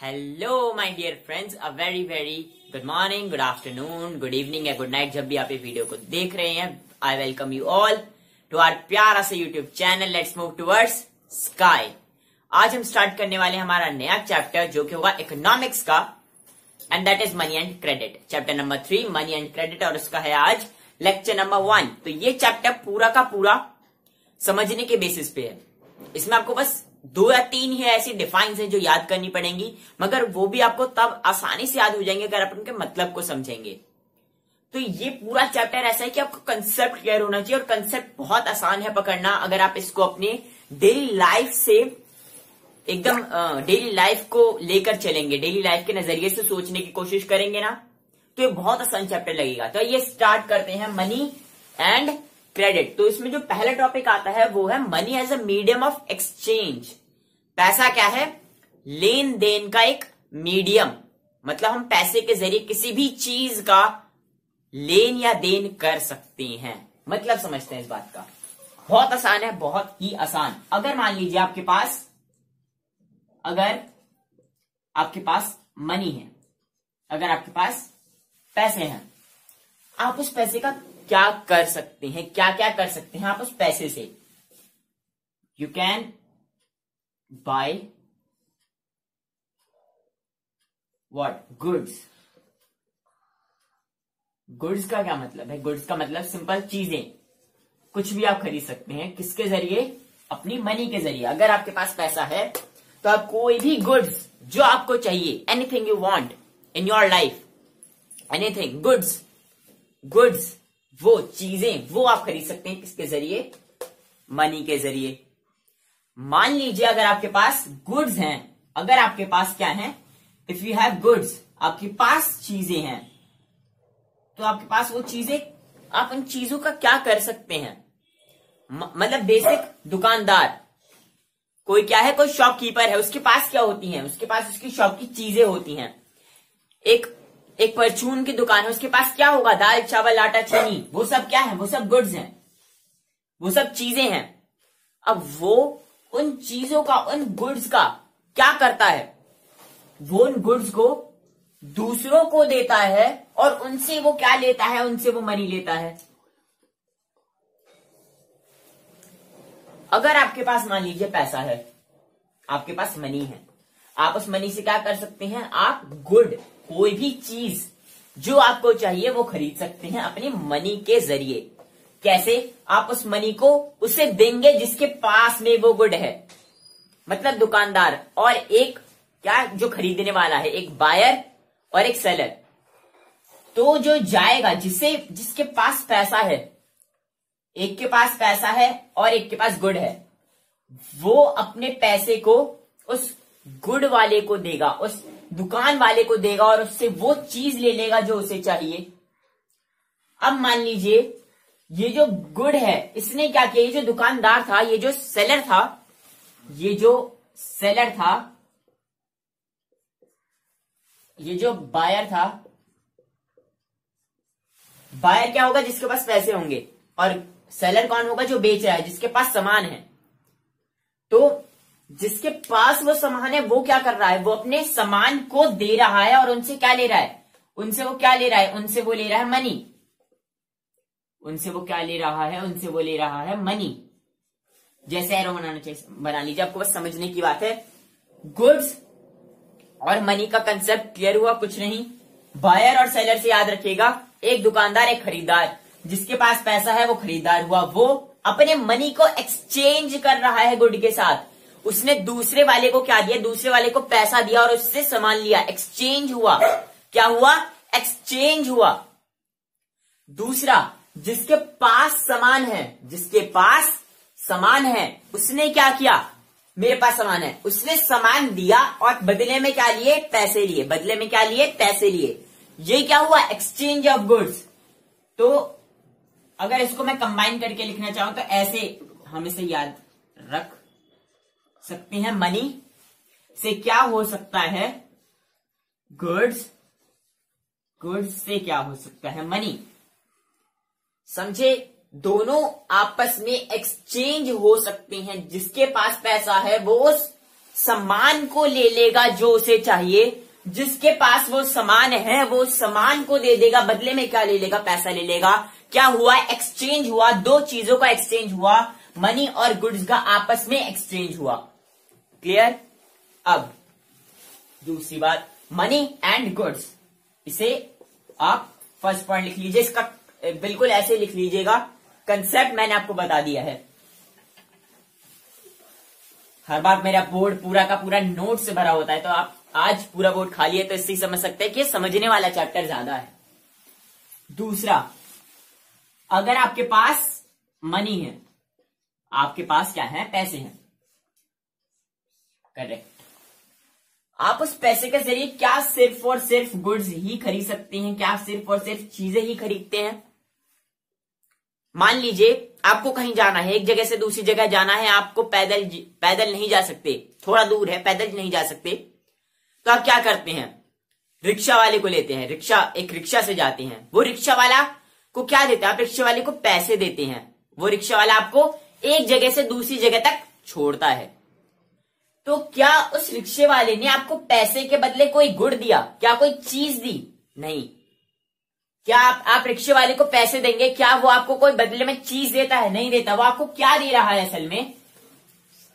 Hello my dear friends, a very very good morning, good afternoon, good evening या good night. जब भी आप ये वीडियो को देख रहे हैं, I welcome you all to our प्यारा सा YouTube channel let's move towards sky. आज हम स्टार्ट करने वाले हैं हमारा नया चैप्टर जो कि होगा इकोनॉमिक्स का, and that is money and credit. Chapter number 3 money and credit, और उसका है आज लेक्चर नंबर 1। तो ये चैप्टर पूरा का पूरा समझने के बेसिस पे है। इसमें आपको बस 2 या 3 ही ऐसी डिफाइंस हैं जो याद करनी पड़ेंगी, मगर वो भी आपको तब आसानी से याद हो जाएंगे अगर आप उनके मतलब को समझेंगे। तो ये पूरा चैप्टर ऐसा है कि आपको कंसेप्ट क्लियर होना चाहिए, और कंसेप्ट बहुत आसान है पकड़ना अगर आप इसको अपने डेली लाइफ से एकदम डेली लाइफ को लेकर चलेंगे, डेली लाइफ के नजरिए से सोचने की कोशिश करेंगे ना, तो ये बहुत आसान चैप्टर लगेगा। तो ये स्टार्ट करते हैं मनी एंड क्रेडिट। तो इसमें जो पहला टॉपिक आता है वो है money as a medium of exchange. पैसा क्या है? लेन देन का एक मीडियम, मतलब हम पैसे के जरिए किसी भी चीज का लेन या देन कर सकते हैं। मतलब समझते हैं इस बात का, बहुत आसान है, बहुत ही आसान। अगर मान लीजिए आपके पास मनी है, अगर आपके पास पैसे हैं, आप उस पैसे का क्या कर सकते हैं, क्या क्या कर सकते हैं आप उस पैसे से? You can by what? Goods. Goods का क्या मतलब है? गुड्स का मतलब सिंपल चीजें, कुछ भी आप खरीद सकते हैं। किसके जरिए? अपनी मनी के जरिए। अगर आपके पास पैसा है तो आप कोई भी गुड्स जो आपको चाहिए, anything you want in your life, anything, goods वो चीजें वो आप खरीद सकते हैं। किसके जरिए? मनी के जरिए। मान लीजिए अगर आपके पास गुड्स हैं, अगर आपके पास क्या है, इफ यू हैव गुड्स, आपके पास चीजें हैं, तो आपके पास वो चीजें, आप उन चीजों का क्या कर सकते हैं? मतलब बेसिक दुकानदार, कोई क्या है, कोई शॉपकीपर है, उसके पास क्या होती हैं? उसके पास उसकी शॉप की चीजें होती हैं। एक परचून की दुकान है, उसके पास क्या होगा? दाल, चावल, आटा, चीनी, वो सब क्या है? वो सब गुड्स हैं, वो सब चीजें हैं। अब वो उन चीजों का, उन गुड्स का क्या करता है? वो उन गुड्स को दूसरों को देता है, और उनसे वो क्या लेता है? उनसे वो मनी लेता है। अगर आपके पास मान लीजिए पैसा है, आपके पास मनी है, आप उस मनी से क्या कर सकते हैं? आप गुड, कोई भी चीज जो आपको चाहिए वो खरीद सकते हैं अपनी मनी के जरिए। कैसे? आप उस मनी को उसे देंगे जिसके पास में वो गुड है, मतलब दुकानदार और एक क्या, जो खरीदने वाला है, एक बायर और एक सेलर। तो जो जाएगा, जिसके पास पैसा है, एक के पास पैसा है और एक के पास गुड है, वो अपने पैसे को उस गुड वाले को देगा, उस दुकान वाले को देगा, और उससे वो चीज ले लेगा जो उसे चाहिए। अब मान लीजिए ये जो गुड है, इसने क्या किया? ये जो दुकानदार था, ये जो सेलर था, ये जो बायर था, बायर क्या होगा? जिसके पास पैसे होंगे, और सेलर कौन होगा? जो बेच रहा है, जिसके पास सामान है। तो जिसके पास वो सामान है, वो क्या कर रहा है? वो अपने सामान को दे रहा है, और उनसे क्या ले रहा है? उनसे वो क्या ले रहा है? उनसे वो ले रहा है मनी। उनसे वो क्या ले रहा है? उनसे वो ले रहा है मनी। जैसे एरो बना लीजिए, आपको बस समझने की बात है। गुड्स और मनी का कंसेप्ट क्लियर हुआ? कुछ नहीं, बायर और सेलर से याद रखिएगा, एक दुकानदार, एक खरीदार। जिसके पास पैसा है वो खरीदार हुआ, वो अपने मनी को एक्सचेंज कर रहा है गुड के साथ। उसने दूसरे वाले को क्या दिया? दूसरे वाले को पैसा दिया और उससे सामान लिया, एक्सचेंज हुआ। क्या हुआ? एक्सचेंज हुआ। दूसरा, जिसके पास सामान है, उसने क्या किया? मेरे पास सामान है, उसने सामान दिया और बदले में क्या लिए? पैसे लिए। बदले में क्या लिए? पैसे लिए। ये क्या हुआ? Exchange of goods. तो अगर इसको मैं कंबाइन करके लिखना चाहूं तो ऐसे हम इसे याद रख सकते हैं। मनी से क्या हो सकता है? गुड्स से क्या हो सकता है? मनी। समझे? दोनों आपस में एक्सचेंज हो सकते हैं। जिसके पास पैसा है वो उस सामान को ले लेगा जो उसे चाहिए, जिसके पास वो सामान है वो सामान को दे देगा, बदले में क्या ले लेगा, पैसा ले लेगा। क्या हुआ, एक्सचेंज हुआ, दो चीजों का एक्सचेंज हुआ, मनी और गुड्स का आपस में एक्सचेंज हुआ। क्लियर। अब दूसरी बात, मनी एंड गुड्स, इसे आप फर्स्ट पॉइंट लिख लीजिए, इसका बिल्कुल ऐसे लिख लीजिएगा, कंसेप्ट मैंने आपको बता दिया है। हर बार मेरा बोर्ड पूरा का पूरा नोट से भरा होता है, तो आप आज पूरा बोर्ड खाली है, तो इससे समझ सकते हैं कि समझने वाला चैप्टर ज्यादा है। दूसरा, अगर आपके पास मनी है, आपके पास क्या है, पैसे हैं, करेक्ट, आप उस पैसे के जरिए क्या सिर्फ और सिर्फ गुड्स ही खरीद सकते हैं, क्या सिर्फ और सिर्फ चीजें ही खरीदते हैं। मान लीजिए आपको कहीं जाना है, एक जगह से दूसरी जगह जाना है, आपको पैदल नहीं जा सकते, थोड़ा दूर है, पैदल नहीं जा सकते, तो आप क्या करते हैं, रिक्शा वाले को लेते हैं, एक रिक्शा से जाते हैं। वो रिक्शा वाला को क्या देते हैं, आप रिक्शा वाले को पैसे देते हैं, वो रिक्शा वाला आपको एक जगह से दूसरी जगह तक छोड़ता है। तो क्या उस रिक्शे वाले ने आपको पैसे के बदले कोई गुड दिया, क्या कोई चीज दी? नहीं। क्या आप रिक्शे वाले को पैसे देंगे, क्या वो आपको कोई बदले में चीज देता है? नहीं देता। वो आपको क्या दे रहा है असल में?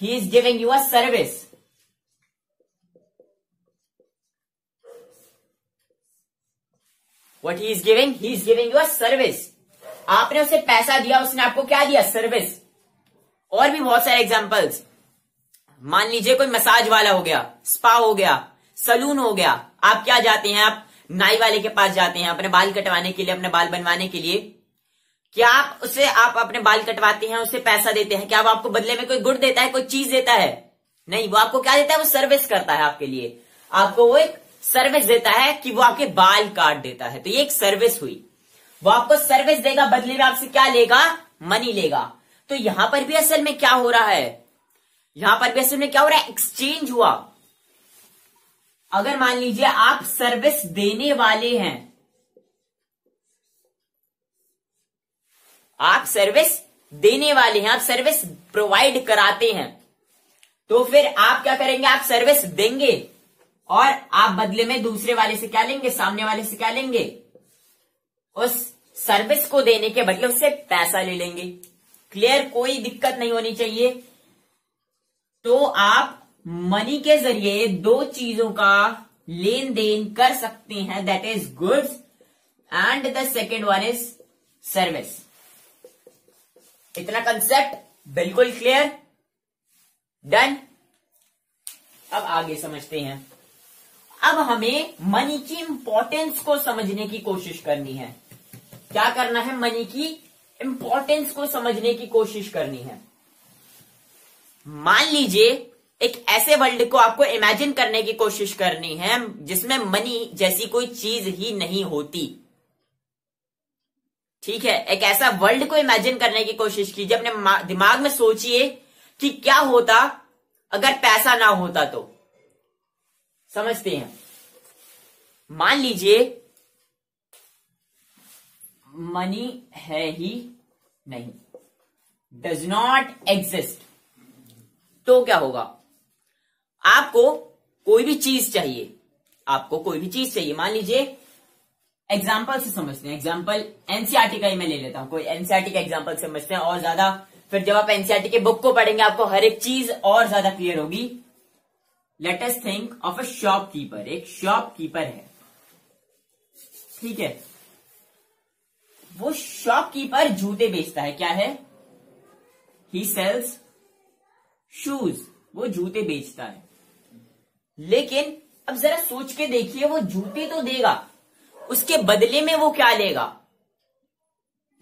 He is giving you a service. What he is giving? He is giving you a service. आपने उसे पैसा दिया, उसने आपको क्या दिया? सर्विस। और भी बहुत सारे एग्जांपल्स, मान लीजिए कोई मसाज वाला हो गया, स्पा हो गया, सलून हो गया, आप क्या जाते हैं, आप नाई वाले के पास जाते हैं अपने बाल कटवाने के लिए, अपने बाल बनवाने के लिए। क्या आप अपने बाल कटवाते हैं, उसे पैसा देते हैं, क्या वो आपको बदले में कोई गुड देता है, कोई चीज देता है? नहीं। वो आपको क्या देता है? वो सर्विस करता है आपके लिए, आपको वो एक सर्विस देता है कि वो आपके बाल काट देता है, तो ये एक सर्विस हुई। वो आपको सर्विस देगा, बदले में आपसे क्या लेगा? मनी लेगा। तो यहां पर भी असल में क्या हो रहा है, यहां पर भी असल में क्या हो रहा है? एक्सचेंज हुआ। अगर मान लीजिए आप सर्विस देने वाले हैं, आप सर्विस देने वाले हैं, आप सर्विस प्रोवाइड कराते हैं, तो फिर आप क्या करेंगे? आप सर्विस देंगे और आप बदले में दूसरे वाले से क्या लेंगे? सामने वाले से क्या लेंगे? उस सर्विस को देने के बदले उससे पैसा ले लेंगे। क्लियर? कोई दिक्कत नहीं होनी चाहिए। तो आप मनी के जरिए दो चीजों का लेन देन कर सकते हैं, that is goods and the second one is service. इतना कंसेप्ट बिल्कुल क्लियर? डन। अब आगे समझते हैं। अब हमें मनी की इंपॉर्टेंस को समझने की कोशिश करनी है। क्या करना है? मनी की इंपॉर्टेंस को समझने की कोशिश करनी है। मान लीजिए एक ऐसे वर्ल्ड को आपको इमेजिन करने की कोशिश करनी है जिसमें मनी जैसी कोई चीज ही नहीं होती। ठीक है, एक ऐसा वर्ल्ड को इमेजिन करने की कोशिश कीजिए। अपने दिमाग में सोचिए कि क्या होता अगर पैसा ना होता। तो समझते हैं। मान लीजिए मनी है ही नहीं, डज नॉट एग्जिस्ट, तो क्या होगा? आपको कोई भी चीज चाहिए, आपको कोई भी चीज चाहिए। मान लीजिए एग्जाम्पल से समझते हैं। एग्जाम्पल एनसीईआरटी का ही मैं ले लेता हूं, कोई एनसीईआरटी का एग्जाम्पल समझते हैं और ज्यादा, फिर जब आप एनसीईआरटी के बुक को पढ़ेंगे आपको हर एक चीज और ज्यादा क्लियर होगी। Let us think of a shopkeeper. एक शॉपकीपर है, ठीक है, वो शॉपकीपर जूते बेचता है। क्या है? ही सेल्स शूज। वो जूते बेचता है। लेकिन अब जरा सोच के देखिए, वो जूते तो देगा, उसके बदले में वो क्या लेगा?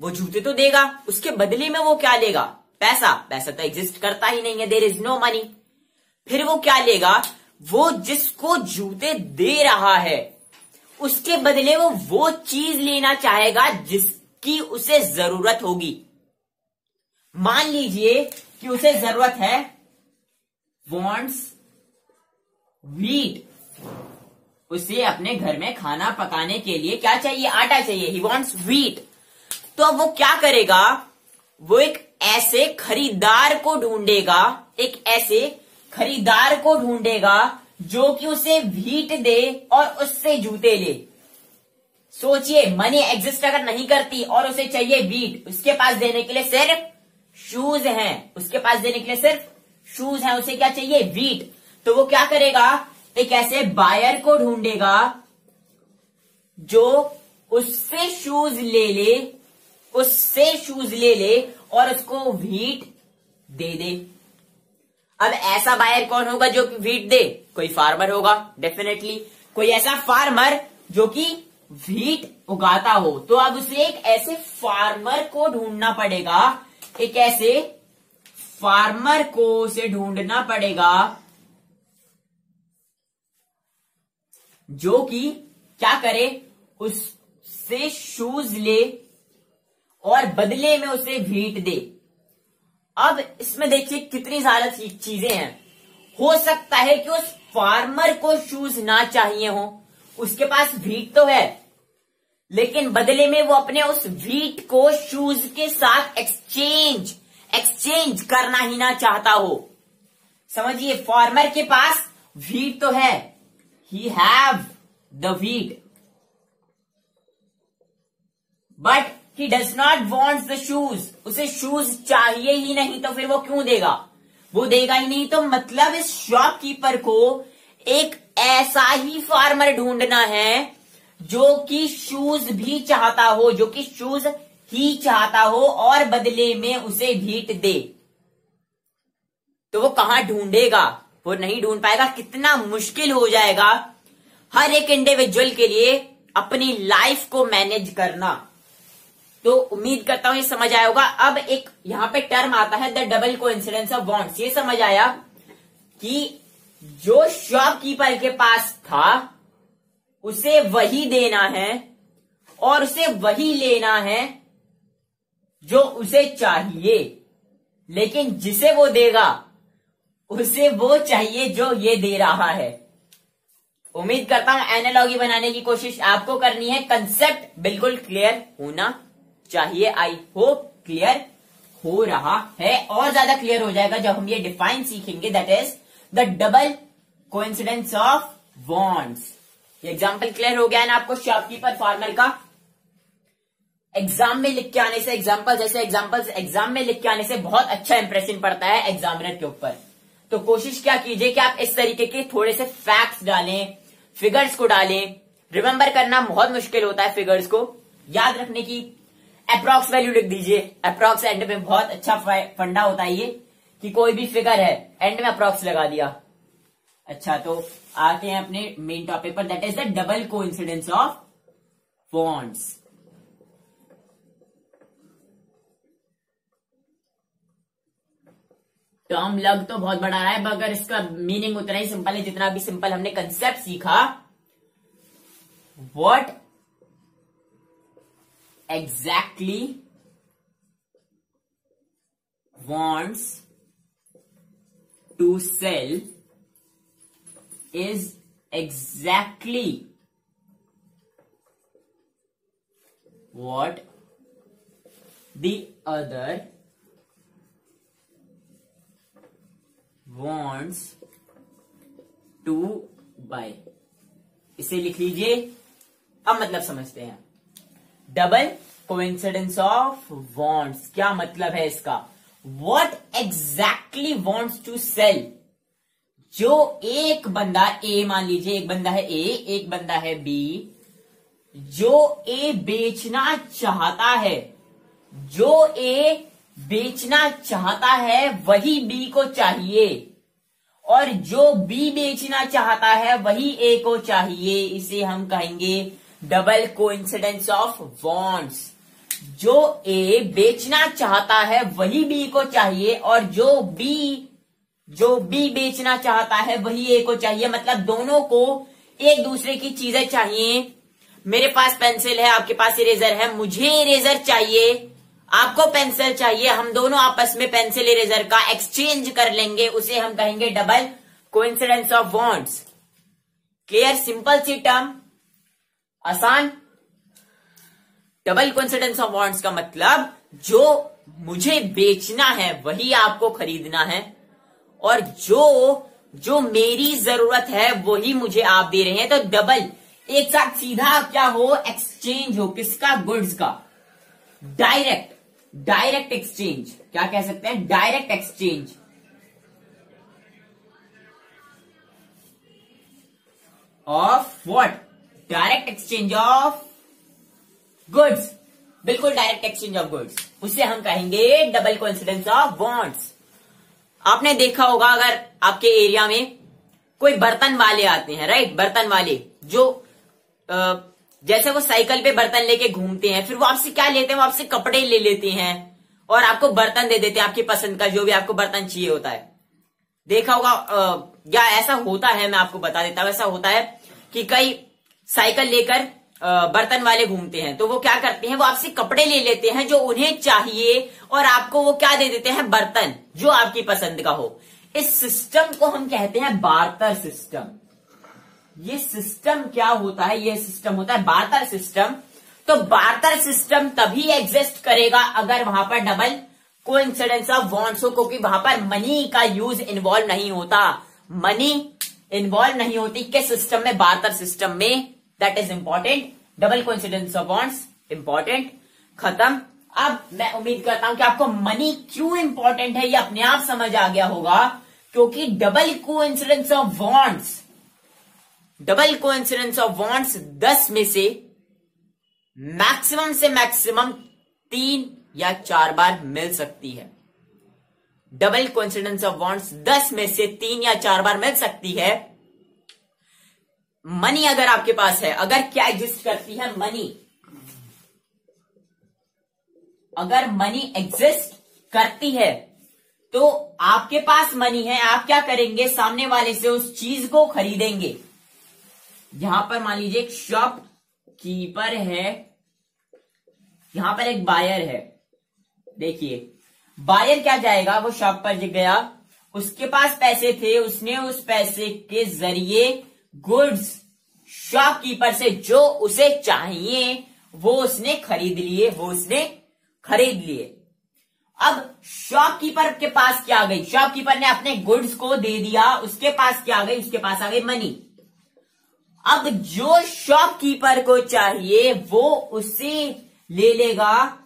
वो जूते तो देगा, उसके बदले में वो क्या लेगा? पैसा। पैसा तो एग्जिस्ट करता ही नहीं है, देयर इज नो मनी। फिर वो क्या लेगा? वो जिसको जूते दे रहा है उसके बदले वो चीज लेना चाहेगा जिसकी उसे जरूरत होगी। मान लीजिए कि उसे जरूरत है वॉन्ट्स व्हीट। उसे अपने घर में खाना पकाने के लिए क्या चाहिए? आटा चाहिए। He wants wheat. तो अब वो क्या करेगा? वो एक ऐसे खरीदार को ढूंढेगा, एक ऐसे खरीदार को ढूंढेगा जो कि उसे व्हीट दे और उससे जूते ले। सोचिए, मनी एग्जिस्ट अगर नहीं करती और उसे चाहिए व्हीट, उसके पास देने के लिए सिर्फ शूज हैं, उसके पास देने के लिए सिर्फ शूज हैं, उसे क्या चाहिए? व्हीट। तो वो क्या करेगा? एक ऐसे बायर को ढूंढेगा जो उससे शूज ले ले और उसको व्हीट दे दे। अब ऐसा बायर कौन होगा जो कि व्हीट दे? कोई फार्मर होगा डेफिनेटली, कोई ऐसा फार्मर जो कि व्हीट उगाता हो। तो अब उसे एक ऐसे फार्मर को ढूंढना पड़ेगा, एक ऐसे फार्मर को उसे ढूंढना पड़ेगा जो कि क्या करे? उससे शूज ले और बदले में उसे व्हीट दे। अब इसमें देखिए कितनी ज्यादा चीजें हैं। हो सकता है कि उस फार्मर को शूज ना चाहिए हो, उसके पास व्हीट तो है, लेकिन बदले में वो अपने उस व्हीट को शूज के साथ एक्सचेंज करना ही ना चाहता हो। समझिए, फार्मर के पास व्हीट तो है, he have the wheat, but he does not want the shoes, उसे शूज चाहिए ही नहीं, तो फिर वो क्यों देगा? वो देगा ही नहीं, तो मतलब इस शॉपकीपर को एक ऐसा ही फार्मर ढूंढना है जो कि शूज भी चाहता हो, जो कि शूज ही चाहता हो और बदले में उसे व्हीट दे। तो वो कहां ढूंढेगा? वो नहीं ढूंढ पाएगा। कितना मुश्किल हो जाएगा हर एक इंडिविजुअल के लिए अपनी लाइफ को मैनेज करना। तो उम्मीद करता हूं ये समझ आया होगा। अब एक यहां पे टर्म आता है the double coincidence of wants. ये समझ आया कि जो शॉपकीपर के पास था उसे वही देना है और उसे वही लेना है जो उसे चाहिए, लेकिन जिसे वो देगा उसे वो चाहिए जो ये दे रहा है। उम्मीद करता हूं एनालॉजी बनाने की कोशिश आपको करनी है। कंसेप्ट बिल्कुल क्लियर होना चाहिए। आई होप क्लियर हो रहा है, और ज्यादा क्लियर हो जाएगा जब हम ये डिफाइन सीखेंगे, that is the double coincidence of wants. ये एग्जाम्पल क्लियर हो गया ना आपको शॉपकीपर फार्मर का? एग्जाम में लिख के आने से, एग्जाम में लिख के आने से बहुत अच्छा इंप्रेशन पड़ता है एग्जामिनर के ऊपर। तो कोशिश क्या कीजिए कि आप इस तरीके के थोड़े से फैक्ट्स डालें, फिगर्स को डालें। रिमेंबर करना बहुत मुश्किल होता है फिगर्स को याद रखने की। अप्रॉक्स वैल्यू लिख दीजिए। अप्रॉक्स एंड में बहुत अच्छा फंडा होता है ये कि कोई भी फिगर है एंड में अप्रॉक्स लगा दिया। अच्छा, तो आते हैं अपने मेन टॉपिक पर, that is the double coincidence of wants. Term लग तो बहुत बड़ा रहा है, मगर इसका मीनिंग उतना ही सिंपल है जितना भी सिंपल हमने कंसेप्ट सीखा। What exactly wants to sell is exactly what the other wants to buy। इसे लिख लीजिए। अब मतलब समझते हैं। डबल कोइंसिडेंस ऑफ वांट्स क्या मतलब है इसका? What exactly wants to sell. जो एक बंदा ए, मान लीजिए एक बंदा है ए, एक बंदा है बी, जो ए बेचना चाहता है वही बी को चाहिए, और जो बी बेचना चाहता है वही ए को चाहिए। इसे हम कहेंगे डबल कोइंसिडेंस ऑफ वांट्स। जो ए बेचना चाहता है वही बी को चाहिए, और जो बी बेचना चाहता है वही ए को चाहिए। मतलब दोनों को एक दूसरे की चीजें चाहिए। मेरे पास पेंसिल है, आपके पास इरेजर है, मुझे इरेजर चाहिए, आपको पेंसिल चाहिए, हम दोनों आपस में पेंसिल इरेजर का एक्सचेंज कर लेंगे। उसे हम कहेंगे double coincidence of wants. Clear? Simple सी टर्म, आसान। डबल कोइंसिडेंस ऑफ वांट्स का मतलब जो मुझे बेचना है वही आपको खरीदना है, और जो मेरी जरूरत है वही मुझे आप दे रहे हैं, तो डबल एक साथ सीधा क्या हो, एक्सचेंज हो। किसका? गुड्स का। डायरेक्ट एक्सचेंज, क्या कह सकते हैं? Direct exchange of what? Direct exchange of goods. बिल्कुल, डायरेक्ट एक्सचेंज ऑफ गुड्स, उसे हम कहेंगे डबल कोइंसिडेंस ऑफ बॉन्ड्स। आपने देखा होगा, अगर आपके एरिया में कोई बर्तन वाले आते हैं, राइट, बर्तन वाले जो जैसे वो साइकिल पे बर्तन लेके घूमते हैं, फिर वो आपसे क्या लेते हैं? वो आपसे कपड़े ले लेते हैं और आपको बर्तन दे देते हैं, आपकी पसंद का जो भी आपको बर्तन चाहिए होता है। देखा होगा, या ऐसा होता है, मैं आपको बता देता हूं, ऐसा होता है कि कई साइकिल लेकर बर्तन वाले घूमते हैं, तो वो क्या करते हैं? वो आपसे कपड़े ले लेते हैं जो उन्हें चाहिए और आपको वो क्या दे देते हैं? बर्तन, जो आपकी पसंद का हो। इस सिस्टम को हम कहते हैं बार्टर सिस्टम। ये सिस्टम क्या होता है? ये सिस्टम होता है बार्टर सिस्टम। तो बार्टर सिस्टम तभी एग्जिस्ट करेगा अगर वहां पर डबल कोइंसिडेंस ऑफ बॉन्ड्स हो, क्योंकि वहां पर मनी का यूज इन्वॉल्व नहीं होता। मनी इन्वॉल्व नहीं होती किस सिस्टम में? बार्टर सिस्टम में। That is important. Double coincidence of bonds important, खत्म। अब मैं उम्मीद करता हूं कि आपको मनी क्यों इंपॉर्टेंट है ये अपने आप समझ आ गया होगा, क्योंकि डबल कोइंसिडेंस ऑफ बॉन्ड्स 10 में से मैक्सिमम 3 या 4 बार मिल सकती है। डबल कोइंसिडेंस ऑफ बॉन्ड्स 10 में से 3 या 4 बार मिल सकती है। मनी अगर आपके पास है, अगर क्या एग्जिस्ट करती है? मनी। अगर मनी एग्जिस्ट करती है तो आपके पास मनी है, आप क्या करेंगे? सामने वाले से उस चीज को खरीदेंगे। यहां पर मान लीजिए एक शॉप कीपर है, यहां पर एक बायर है। देखिए, बायर क्या जाएगा? वो शॉप पर गया, उसके पास पैसे थे, उसने उस पैसे के जरिए गुड्स शॉपकीपर से जो उसे चाहिए वो उसने खरीद लिए। अब शॉपकीपर के पास क्या आ गई? शॉपकीपर ने अपने गुड्स को दे दिया, उसके पास क्या आ गई? उसके पास आ गई मनी। अब जो शॉपकीपर को चाहिए वो उसे ले लेगा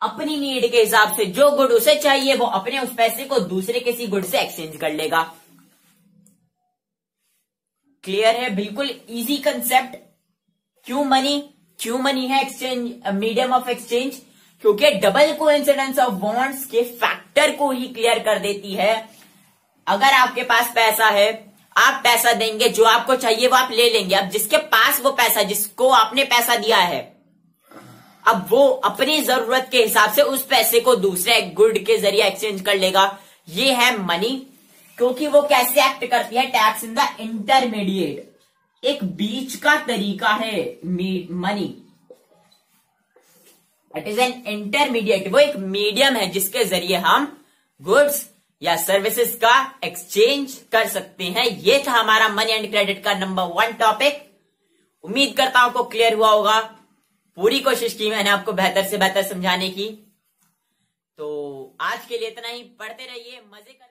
अपनी नीड के हिसाब से। जो गुड उसे चाहिए वो अपने उस पैसे को दूसरे किसी गुड से एक्सचेंज कर लेगा। क्लियर है? बिल्कुल इजी कंसेप्ट। क्यों मनी है एक्सचेंज, मीडियम ऑफ एक्सचेंज? क्योंकि डबल कोइंसिडेंस ऑफ बॉन्ड्स के फैक्टर को ही क्लियर कर देती है। अगर आपके पास पैसा है, आप पैसा देंगे, जो आपको चाहिए वो आप ले लेंगे। अब जिसके पास वो पैसा, जिसको आपने पैसा दिया है, अब वो अपनी जरूरत के हिसाब से उस पैसे को दूसरे गुड के जरिए एक्सचेंज कर लेगा। ये है मनी। क्योंकि वो कैसे एक्ट करती है? टैक्स इन द इंटरमीडिएट, एक बीच का तरीका है money. It is an intermediate, वो एक मीडियम है जिसके जरिए हम गुड्स या सर्विसेज का एक्सचेंज कर सकते हैं। ये था हमारा मनी एंड क्रेडिट का नंबर 1 टॉपिक। उम्मीद करता हूं आपको क्लियर हुआ होगा। पूरी कोशिश की मैंने आपको बेहतर से बेहतर समझाने की। तो आज के लिए इतना ही। पढ़ते रहिए, मजे करते